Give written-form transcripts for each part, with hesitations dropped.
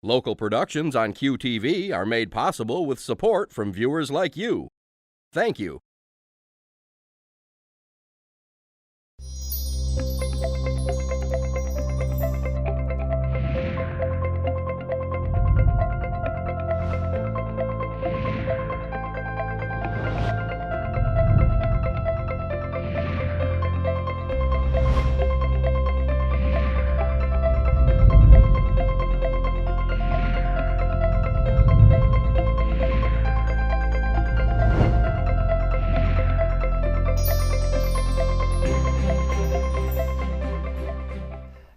Local productions on QTV are made possible with support from viewers like you. Thank you.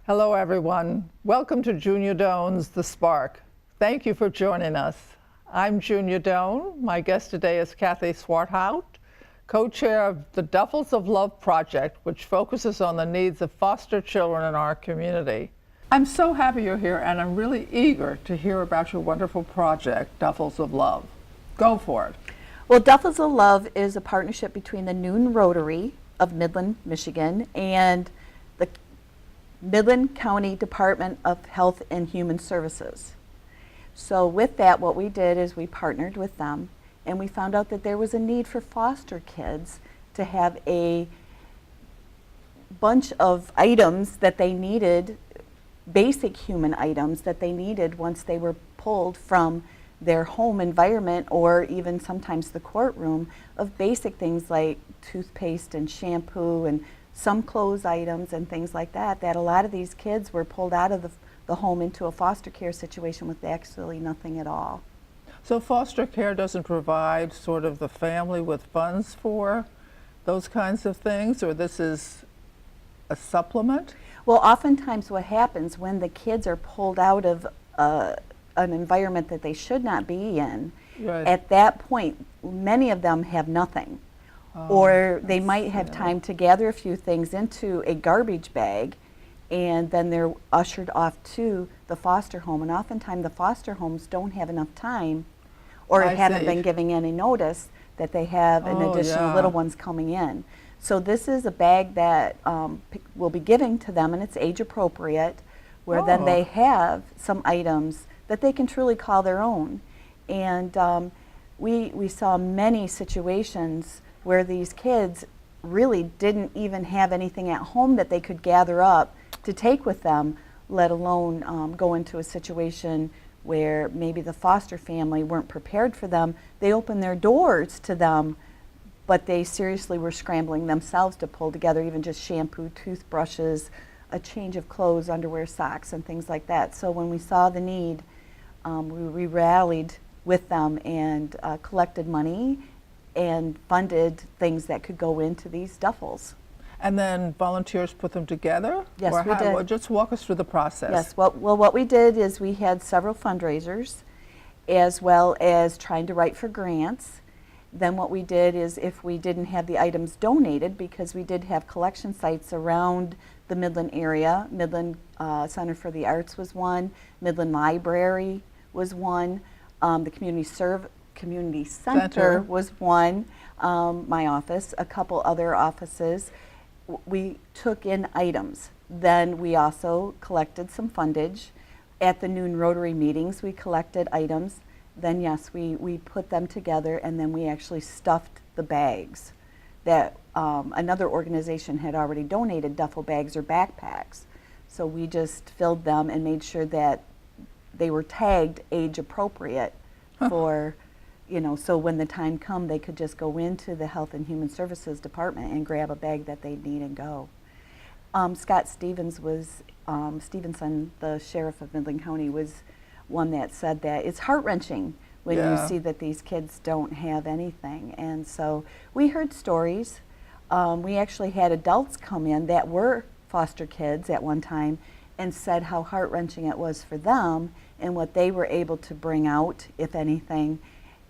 Hello everyone. Welcome to Junia Doan's The Spark. Thank you for joining us. I'm Junia Doan. My guest today is Kathy Swarthout, co-chair of the Duffles of Love project, which focuses on the needs of foster children in our community. I'm so happy you're here, and I'm really eager to hear about your wonderful project, Duffles of Love. Go for it. Well, Duffles of Love is a partnership between the Noon Rotary of Midland, Michigan, and the Midland County Department of Health and Human Services. So with that, what we did is we partnered with them, and we found out that there was a need for foster kids to have a bunch of items that they needed, basic human items that they needed once they were pulled from their home environment, or even sometimes the courtroom, of basic things like toothpaste and shampoo and some clothes items and things like that, that a lot of these kids were pulled out of the home into a foster care situation with actually nothing at all. So foster care doesn't provide sort of the family with funds for those kinds of things, or this is a supplement? Well, oftentimes what happens when the kids are pulled out of an environment that they should not be in, Right. at that point, many of them have nothing. Or they might have time to gather a few things into a garbage bag, and then they're ushered off to the foster home. And oftentimes the foster homes don't have enough time, or I haven't see. been giving any notice that they have an additional little ones coming in. So this is a bag that will be giving to them, and it's age appropriate, where then they have some items that they can truly call their own. And we saw many situations where these kids really didn't even have anything at home that they could gather up to take with them, let alone go into a situation where maybe the foster family weren't prepared for them. They opened their doors to them, but they seriously were scrambling themselves to pull together even just shampoo, toothbrushes, a change of clothes, underwear, socks, and things like that. So when we saw the need, we rallied with them and collected money and funded things that could go into these duffels. And then volunteers put them together? Yes, Or we did. well, just walk us through the process. Yes, well, what we did is we had several fundraisers, as well as trying to write for grants. Then what we did is, if we didn't have the items donated, because we did have collection sites around the Midland area, Midland Center for the Arts was one, Midland Library was one, the Community Center was one, my office, a couple other offices. We took in items. Then we also collected some fundage. At the Noon Rotary meetings, we collected items. Then yes, we put them together, and then we actually stuffed the bags that another organization had already donated, duffel bags or backpacks. So we just filled them and made sure that they were tagged age appropriate for, you know, so when the time come, they could just go into the Health and Human Services Department and grab a bag that they need and go. Scott Stevenson, the sheriff of Midland County, was one that said that it's heart-wrenching when you see that these kids don't have anything. And so we heard stories. We actually had adults come in that were foster kids at one time and said how heart-wrenching it was for them and what they were able to bring out, if anything.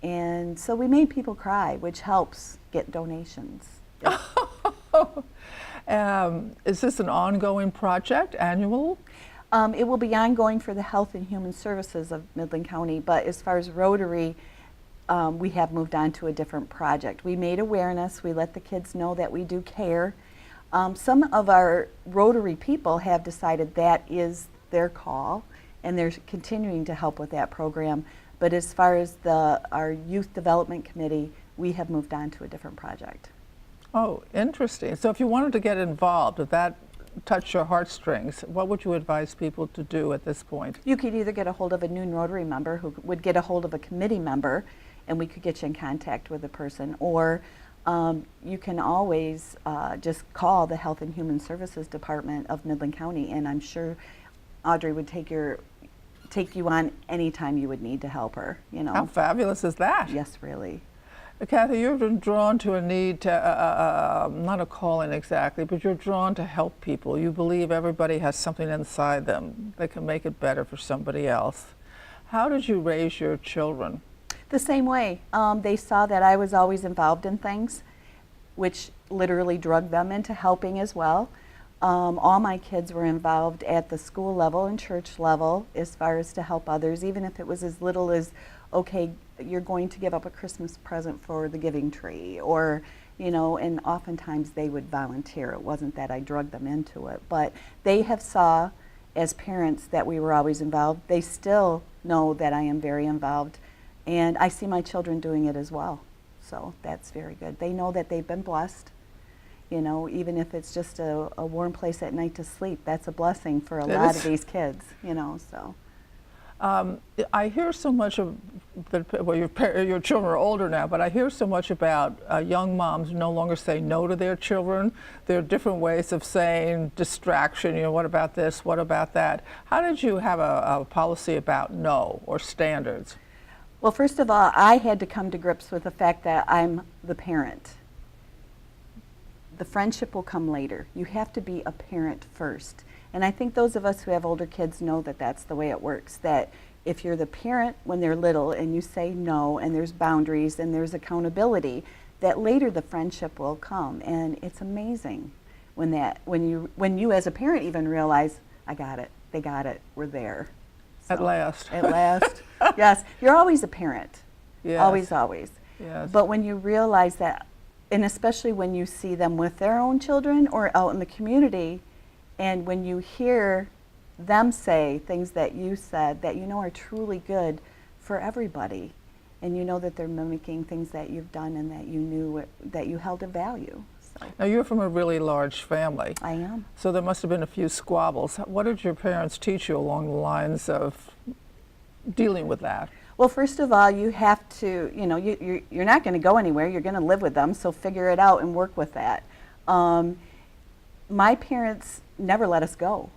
And so we made people cry, which helps get donations. Is this an ongoing project, annual? It will be ongoing for the Health and Human Services of Midland County, but as far as Rotary, we have moved on to a different project. We made awareness, we let the kids know that we do care. Some of our Rotary people have decided that is their call, and they're continuing to help with that program. But as far as our youth development committee, we have moved on to a different project. Oh, interesting. So if you wanted to get involved, if that touched your heartstrings, what would you advise people to do at this point? You could either get a hold of a new Rotary member who would get a hold of a committee member, and we could get you in contact with a person, or you can always just call the Health and Human Services Department of Midland County, and I'm sure Audrey would take you on anytime you would need to help her. You know. How fabulous is that? Yes, really. Kathy, you've been drawn to a need to, not a calling exactly, but you're drawn to help people. You believe everybody has something inside them that can make it better for somebody else. How did you raise your children? The same way. They saw that I was always involved in things, which literally drugged them into helping as well. All my kids were involved at the school level and church level as far as to help others, even if it was as little as, okay, you're going to give up a Christmas present for the giving tree, or, you know, and oftentimes they would volunteer. It wasn't that I drugged them into it, but they have saw as parents that we were always involved. They still know that I am very involved, and I see my children doing it as well. So that's very good. They know that they've been blessed. You know, even if it's just a warm place at night to sleep, that's a blessing for a lot of these kids, you know, so. I hear so much of, well, your children are older now, but I hear so much about young moms no longer say no to their children. There are different ways of saying distraction, you know, what about this, what about that? How did you have a policy about no, or standards? Well, first of all, I had to come to grips with the fact that I'm the parent. The friendship will come later. You have to be a parent first. And I think those of us who have older kids know that that's the way it works, that if you're the parent when they're little and you say no, and there's boundaries and there's accountability, that later the friendship will come. And it's amazing when you as a parent even realize, I got it, they got it, we're there. So, at last. At last. Yes, you're always a parent. Yes. Always, always. Yes. But when you realize that, and especially when you see them with their own children or out in the community, and when you hear them say things that you said that you know are truly good for everybody, and you know that they're mimicking things that you've done and that you knew that you held a value. So. Now you're from a really large family. I am. So there must have been a few squabbles. What did your parents teach you along the lines of dealing with that? Well, first of all, you have to, you know, you're not going to go anywhere. You're going to live with them, so figure it out and work with that. My parents never let us go,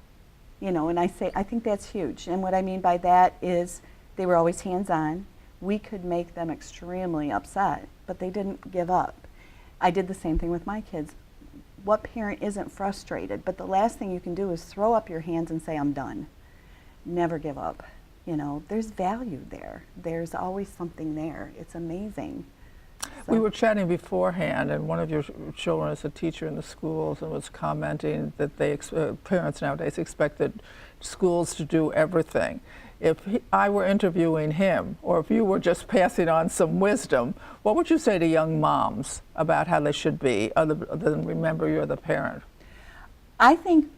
you know, and I think that's huge. And what I mean by that is they were always hands-on. We could make them extremely upset, but they didn't give up. I did the same thing with my kids. What parent isn't frustrated? But the last thing you can do is throw up your hands and say, I'm done. Never give up. You know, there's value there. There's always something there. It's amazing. So. We were chatting beforehand, and one of your children is a teacher in the schools and was commenting that parents nowadays expected schools to do everything. If I were interviewing him, or if you were just passing on some wisdom, what would you say to young moms about how they should be, other than remember you're the parent? I think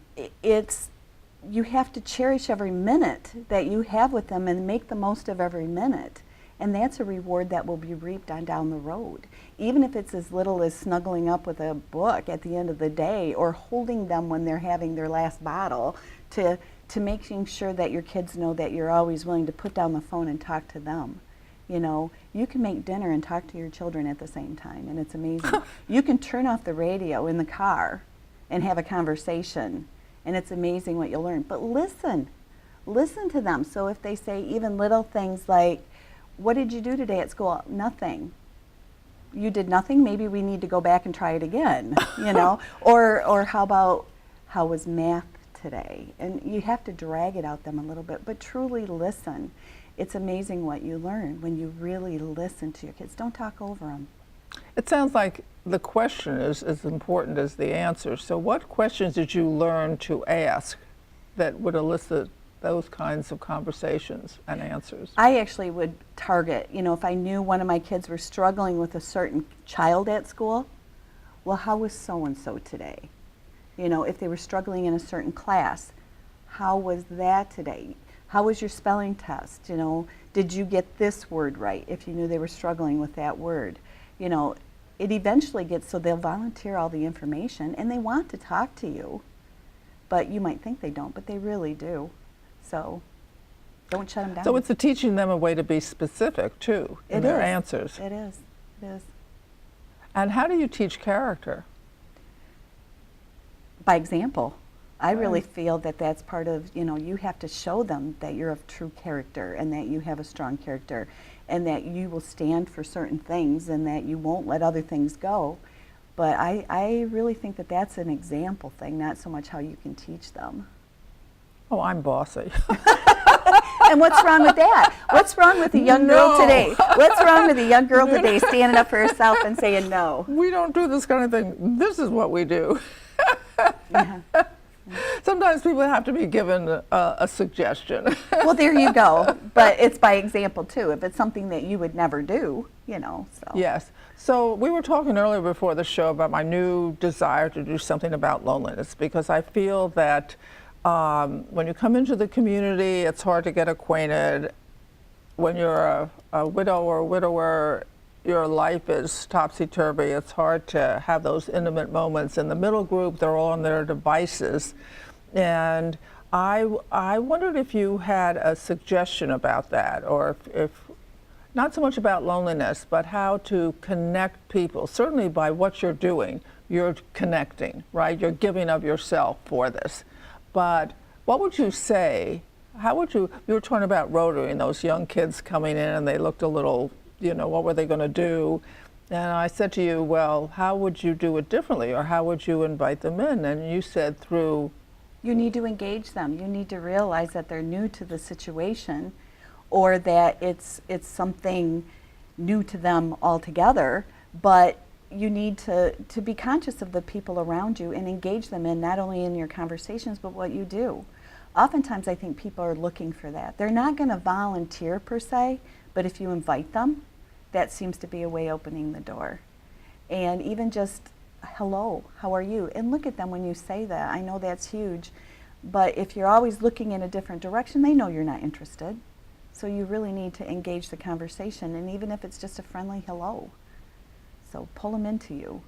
you have to cherish every minute that you have with them and make the most of every minute. And that's a reward that will be reaped on down the road. Even if it's as little as snuggling up with a book at the end of the day, or holding them when they're having their last bottle, to making sure that your kids know that you're always willing to put down the phone and talk to them. You know, you can make dinner and talk to your children at the same time, and it's amazing. You can turn off the radio in the car and have a conversation, and it's amazing what you'll learn. But listen to them. So if they say even little things like, what did you do today at school? Nothing. You did nothing? Maybe we need to go back and try it again, you know? Or how about, how was math today? And you have to drag it out them a little bit, but truly listen. It's amazing what you learn when you really listen to your kids. Don't talk over them. It sounds like the question is as important as the answer. So what questions did you learn to ask that would elicit those kinds of conversations and answers? I actually would target, you know, if I knew one of my kids were struggling with a certain child at school, well, how was so-and-so today? You know, if they were struggling in a certain class, how was that today? How was your spelling test? You know, did you get this word right if you knew they were struggling with that word? You know, it eventually gets so they'll volunteer all the information and they want to talk to you. But you might think they don't, but they really do. So don't shut them down. So it's teaching them a way to be specific, too, in their answers. It is. It is. And how do you teach character? By example. I really feel that that's part of, you know, you have to show them that you're of true character and that you have a strong character and that you will stand for certain things and that you won't let other things go. But I really think that that's an example thing, not so much how you can teach them. Oh, I'm bossy. And what's wrong with that? What's wrong with a young girl today? What's wrong with a young girl today standing up for herself and saying no? We don't do this kind of thing. This is what we do. Yeah. Sometimes people have to be given a suggestion. Well, there you go. But it's by example, too. If it's something that you would never do, you know. So. Yes. So we were talking earlier before the show about my new desire to do something about loneliness, because I feel that when you come into the community, it's hard to get acquainted. When you're a widow or a widower, your life is topsy-turvy. It's hard to have those intimate moments. In the middle group, they're all on their devices. And I wondered if you had a suggestion about that, or if not so much about loneliness, but how to connect people. Certainly by what you're doing, you're connecting, right? You're giving of yourself for this. But what would you say, you were talking about Rotary and those young kids coming in and they looked a little, you know, what were they going to do? And I said to you, well, how would you do it differently, or how would you invite them in? And you said through... You need to engage them. You need to realize that they're new to the situation, or that it's something new to them altogether, but you need to be conscious of the people around you and engage them in not only in your conversations, but what you do. Oftentimes I think people are looking for that. They're not going to volunteer per se, but if you invite them, that seems to be a way opening the door. And even just, hello, how are you? And look at them when you say that. I know that's huge, but if you're always looking in a different direction, they know you're not interested. So you really need to engage the conversation, and even if it's just a friendly hello. So pull them into you.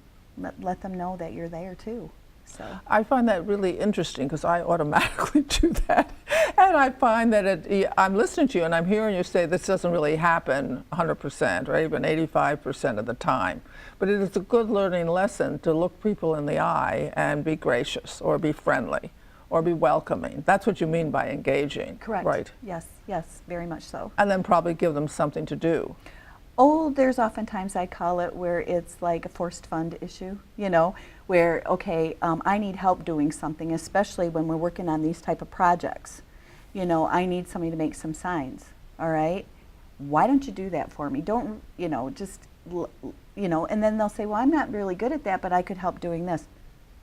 Let them know that you're there too. So I find that really interesting because I automatically do that. And I find that I'm listening to you and I'm hearing you say this doesn't really happen 100% or even 85% of the time. But it is a good learning lesson to look people in the eye and be gracious or be friendly or be welcoming. That's what you mean by engaging. correct. Right. Yes, yes, very much so. And then probably give them something to do. Oh, there's oftentimes I call it where it's like a forced fund issue, you know, where, okay, I need help doing something, especially when we're working on these type of projects. You know, I need somebody to make some signs, all right? Why don't you do that for me? Don't, you know, just, you know, and then they'll say, well, I'm not really good at that, but I could help doing this.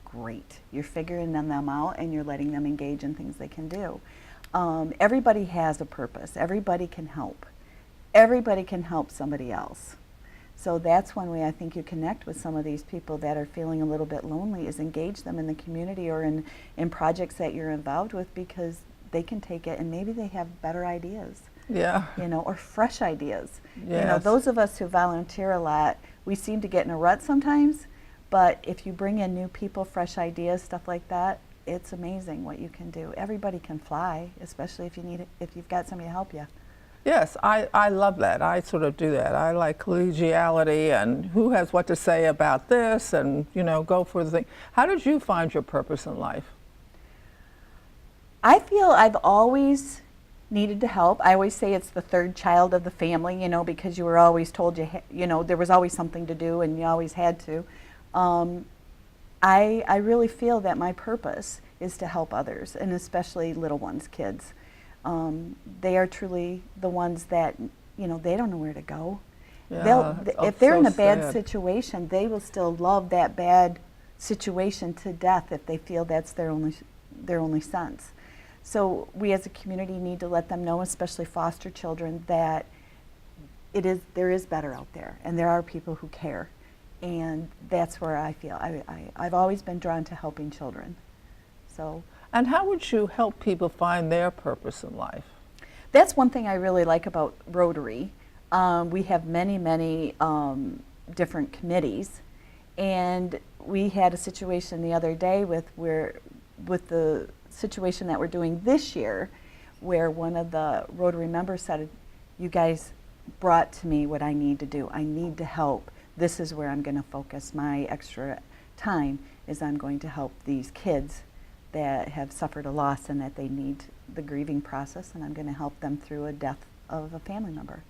Great. You're figuring them out and you're letting them engage in things they can do. Everybody has a purpose. Everybody can help. Everybody can help somebody else. So that's one way I think you connect with some of these people that are feeling a little bit lonely, is engage them in the community or in projects that you're involved with, because they can take it and maybe they have better ideas. Yeah. You know, or fresh ideas. Yes. You know, those of us who volunteer a lot, we seem to get in a rut sometimes, but if you bring in new people, fresh ideas, stuff like that, it's amazing what you can do. Everybody can fly, especially if you've got somebody to help you. Yes, I love that. I sort of do that. I like collegiality and who has what to say about this, and, you know, go for the thing. How did you find your purpose in life? I feel I've always needed to help. I always say it's the third child of the family, you know, because you were always told you know, there was always something to do and you always had to. I really feel that my purpose is to help others, and especially little ones, kids. They are truly the ones that, you know, they don't know where to go. Yeah, if they're in a so bad sad. situation, they will still love that bad situation to death if they feel that's their only sense. So we as a community need to let them know, especially foster children, that there is better out there, and there are people who care. And that's where I feel I've always been drawn to helping children. So. And how would you help people find their purpose in life? That's one thing I really like about Rotary. We have many, many different committees, and we had a situation the other day with the situation that we're doing this year, where one of the Rotary members said, "You guys brought to me what I need to do. I need to help. This is where I'm going to focus my extra time, is I'm going to help these kids that have suffered a loss and that they need the grieving process, and I'm going to help them through a death of a family member."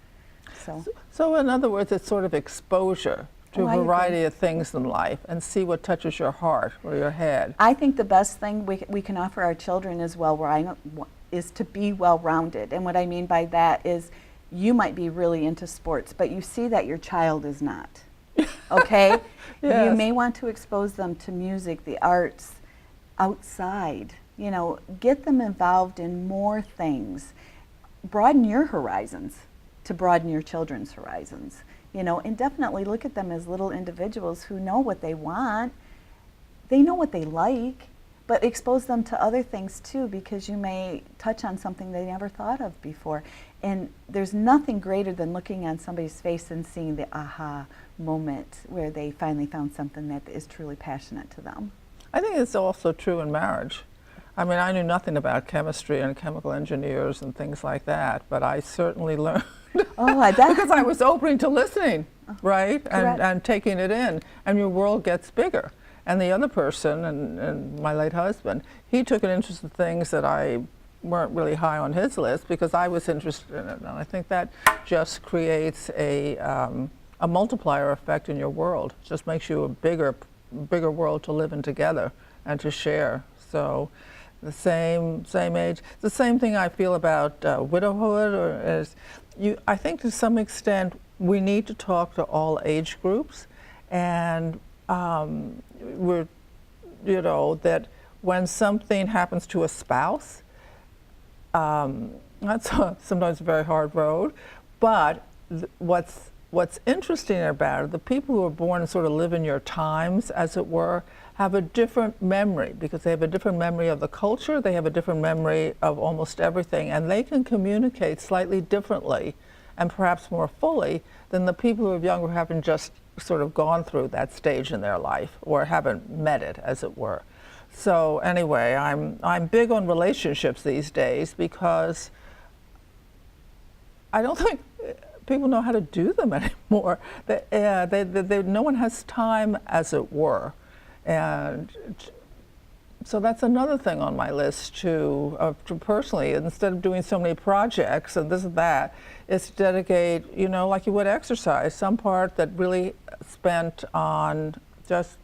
So in other words, it's sort of exposure to a variety of things in life, and see what touches your heart or your head. I think the best thing we can offer our children is to be well-rounded. And what I mean by that is, you might be really into sports, but you see that your child is not. Okay? Yes. You may want to expose them to music, the arts, outside. You know, get them involved in more things. Broaden your horizons to broaden your children's horizons. You know, and definitely look at them as little individuals who know what they want. They know what they like, but expose them to other things too, because you may touch on something they never thought of before. And there's nothing greater than looking on somebody's face and seeing the aha moment where they finally found something that is truly passionate to them. I think it's also true in marriage. I mean, I knew nothing about chemistry and chemical engineers and things like that, but I certainly learned. Oh, I bet. Because I was open to listening, right? Correct. And taking it in, and your world gets bigger. And the other person, and my late husband, he took an interest in things that I weren't really high on his list because I was interested in it. And I think that just creates a multiplier effect in your world. It just makes you a bigger world to live in together and to share. So the same age. The same thing I feel about widowhood, I think to some extent we need to talk to all age groups, and that when something happens to a spouse, that's sometimes a very hard road, but what's interesting about it, the people who are born and sort of live in your times, as it were, have a different memory, because they have a different memory of the culture, they have a different memory of almost everything, and they can communicate slightly differently and perhaps more fully than the people who are younger, who haven't just sort of gone through that stage in their life or haven't met it, as it were. So anyway, I'm big on relationships these days because I don't think people know how to do them anymore. No one has time, as it were. And so that's another thing on my list to personally, instead of doing so many projects and this and that, is to dedicate, like you would exercise, some part that really spent on just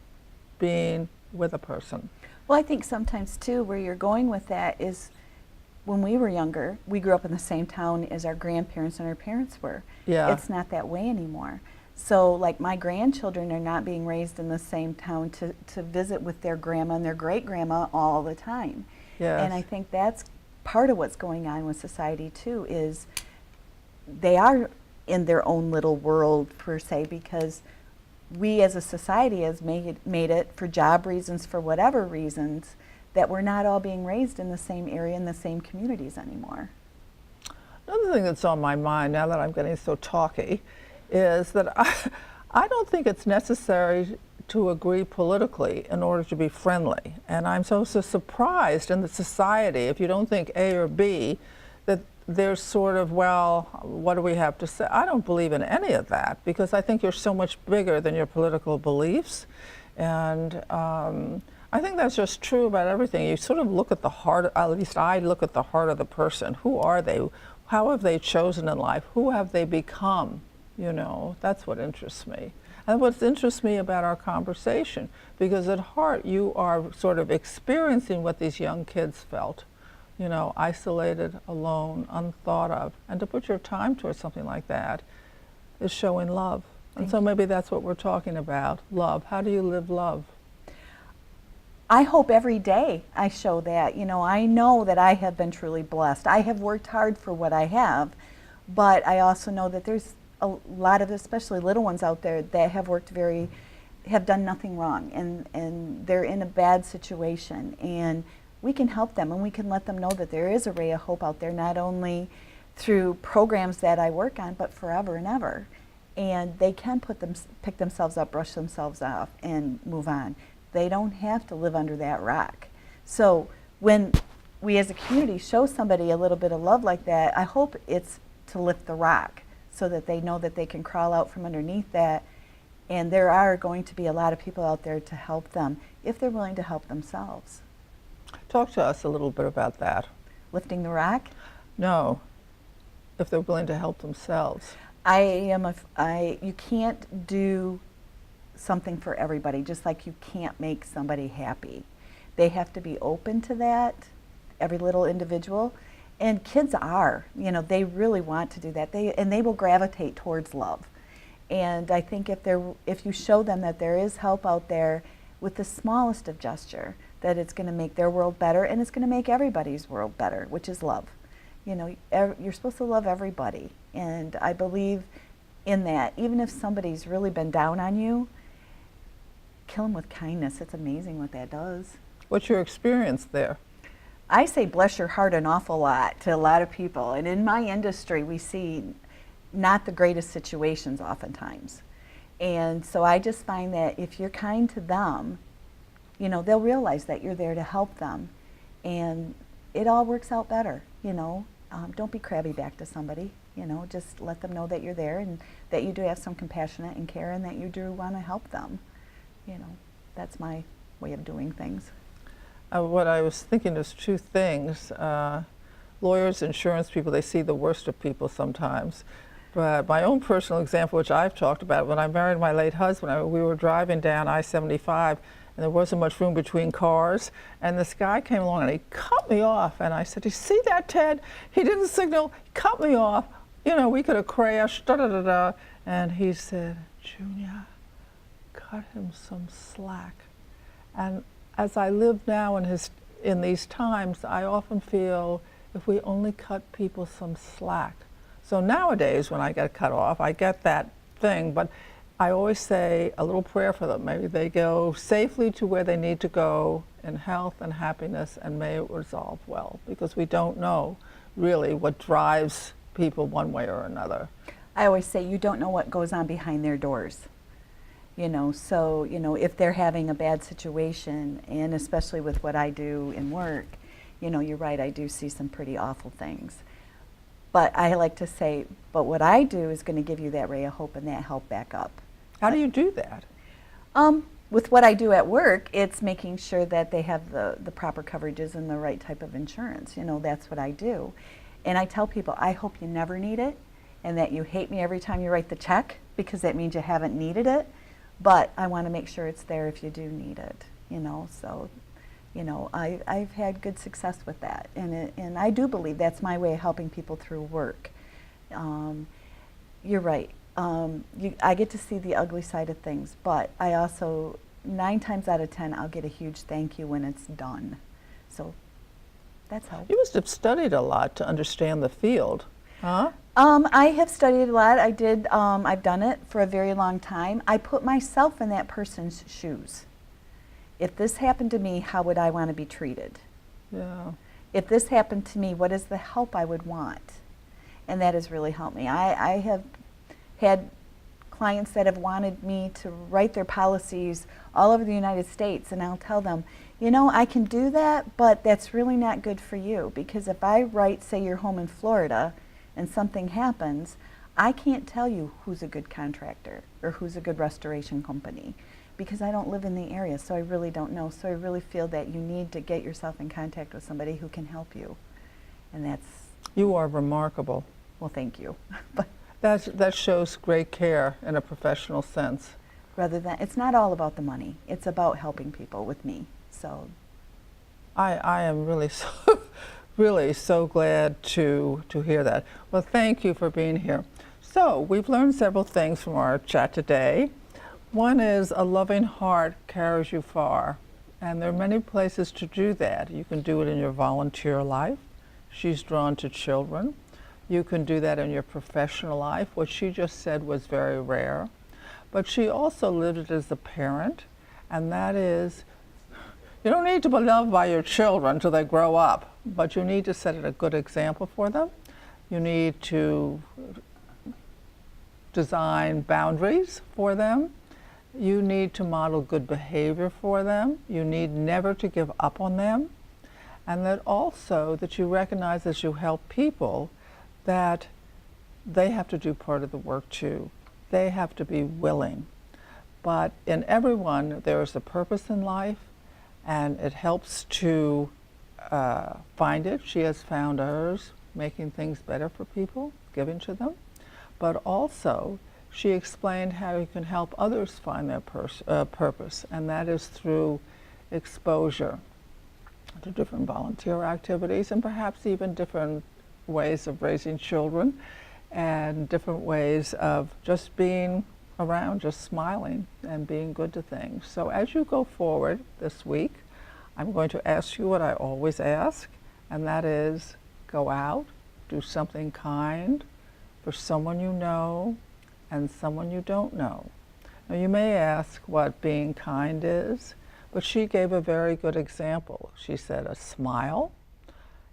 being with a person. Well, I think sometimes too, where you're going with that is, when we were younger, we grew up in the same town as our grandparents and our parents were. Yeah. It's not that way anymore. So like my grandchildren are not being raised in the same town to visit with their grandma and their great-grandma all the time. Yes. And I think that's part of what's going on with society too, is they are in their own little world per se, because we as a society has made it for job reasons, for whatever reasons, that we're not all being raised in the same area, in the same communities anymore. Another thing that's on my mind now that I'm getting so talky is that I don't think it's necessary to agree politically in order to be friendly. And I'm so surprised in the society, if you don't think A or B, that there's sort of, well, what do we have to say? I don't believe in any of that, because I think you're so much bigger than your political beliefs. And I think that's just true about everything. You sort of look at the heart, at least I look at the heart of the person. Who are they? How have they chosen in life? Who have they become? That's what interests me. And what interests me about our conversation, because at heart you are sort of experiencing what these young kids felt, isolated, alone, unthought of. And to put your time towards something like that is showing love. And so maybe that's what we're talking about, love. How do you live love? I hope every day I show that. I know that I have been truly blessed. I have worked hard for what I have, but I also know that there's a lot of, especially little ones out there, that have done nothing wrong, and they're in a bad situation, and we can help them, and we can let them know that there is a ray of hope out there, not only through programs that I work on, but forever and ever. And they can pick themselves up, brush themselves off, and move on. They don't have to live under that rock. So when we as a community show somebody a little bit of love like that, I hope it's to lift the rock so that they know that they can crawl out from underneath that. And there are going to be a lot of people out there to help them if they're willing to help themselves. Talk to us a little bit about that. Lifting the rock? No, if they're willing to help themselves. You can't do something for everybody, just like you can't make somebody happy. They have to be open to that, every little individual. And kids are, they really want to do that. They will gravitate towards love. And I think if you show them that there is help out there with the smallest of gesture, that it's going to make their world better, and it's going to make everybody's world better, which is love. You're supposed to love everybody, and I believe in that. Even if somebody's really been down on you, kill them with kindness. It's amazing what that does. What's your experience there? I say bless your heart an awful lot to a lot of people, and in my industry we see not the greatest situations oftentimes. And so I just find that if you're kind to them, they'll realize that you're there to help them, and it all works out better. Don't be crabby back to somebody. Just let them know that you're there and that you do have some compassion and care and that you do want to help them. That's my way of doing things. What I was thinking is two things. Lawyers, insurance people, they see the worst of people sometimes. But my own personal example, which I've talked about, when I married my late husband, we were driving down I-75, and there wasn't much room between cars, and this guy came along and he cut me off, and I said, "You see that, Ted? He didn't signal, he cut me off. We could have crashed, da-da-da-da." And he said, "Junia, cut him some slack." And as I live now in these times, I often feel if we only cut people some slack. So nowadays, when I get cut off, I get that thing, but I always say a little prayer for them. Maybe they go safely to where they need to go in health and happiness, and may it resolve well, because we don't know really what drives people one way or another. I always say you don't know what goes on behind their doors. So if they're having a bad situation, and especially with what I do in work, you're right, I do see some pretty awful things. But I like to say, but what I do is going to give you that ray of hope and that help back up. How do you do that? With what I do at work, it's making sure that they have the proper coverages and the right type of insurance. That's what I do. And I tell people, I hope you never need it, and that you hate me every time you write the check, because that means you haven't needed it. But I want to make sure it's there if you do need it. So I've had good success with that, and I do believe that's my way of helping people through work. You're right. I get to see the ugly side of things, but I also, 9 times out of 10, I'll get a huge thank you when it's done. So that's how. You must have studied a lot to understand the field, huh? I have studied a lot. I've done it for a very long time. I put myself in that person's shoes. If this happened to me, how would I want to be treated? Yeah. If this happened to me, what is the help I would want? And that has really helped me. I have had clients that have wanted me to write their policies all over the United States, and I'll tell them, I can do that, but that's really not good for you, because if I write, say, you're home in Florida and something happens, I can't tell you who's a good contractor or who's a good restoration company, because I don't live in the area, so I really don't know. So I really feel that you need to get yourself in contact with somebody who can help you. And that's... You are remarkable. Well, thank you. But that shows great care in a professional sense. Rather than, it's not all about the money. It's about helping people with me. So I am really really so glad to hear that. Well, thank you for being here. So we've learned several things from our chat today. One is a loving heart carries you far, and there are many places to do that. You can do it in your volunteer life. She's drawn to children. You can do that in your professional life. What she just said was very rare. But she also lived it as a parent, and that is, you don't need to be loved by your children till they grow up, but you need to set a good example for them. You need to design boundaries for them. You need to model good behavior for them. You need never to give up on them. And that also that you recognize as you help people that they have to do part of the work too. They have to be willing. But in everyone, there is a purpose in life, and it helps to find it. She has found hers, making things better for people, giving to them. But also, she explained how you can help others find their purpose, and that is through exposure to different volunteer activities and perhaps even different ways of raising children and different ways of just being around, just smiling and being good to things. So as you go forward this week, I'm going to ask you what I always ask, and that is go out, do something kind for someone you know and someone you don't know. Now you may ask what being kind is, but she gave a very good example. She said a smile,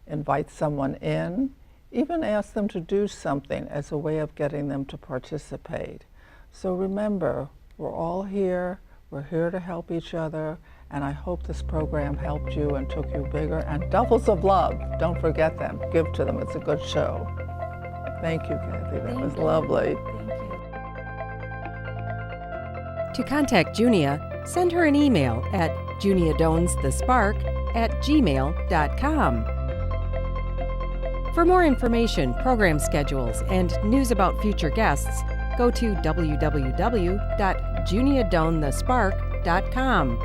invite someone in, even ask them to do something as a way of getting them to participate. So remember, we're all here, we're here to help each other, and I hope this program helped you and took you bigger. And Duffles of Love, don't forget them, give to them, it's a good show. Thank you, Kathy, that was lovely. Thank you. To contact Junia, send her an email at juniadownsthespark@gmail.com. For more information, program schedules, and news about future guests, go to www.juniadownthespark.com.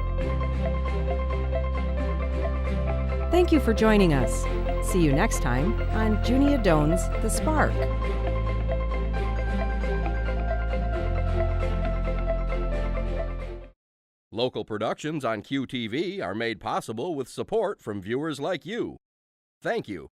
Thank you for joining us. See you next time on Junia Doan's The Spark. Local productions on QTV are made possible with support from viewers like you. Thank you.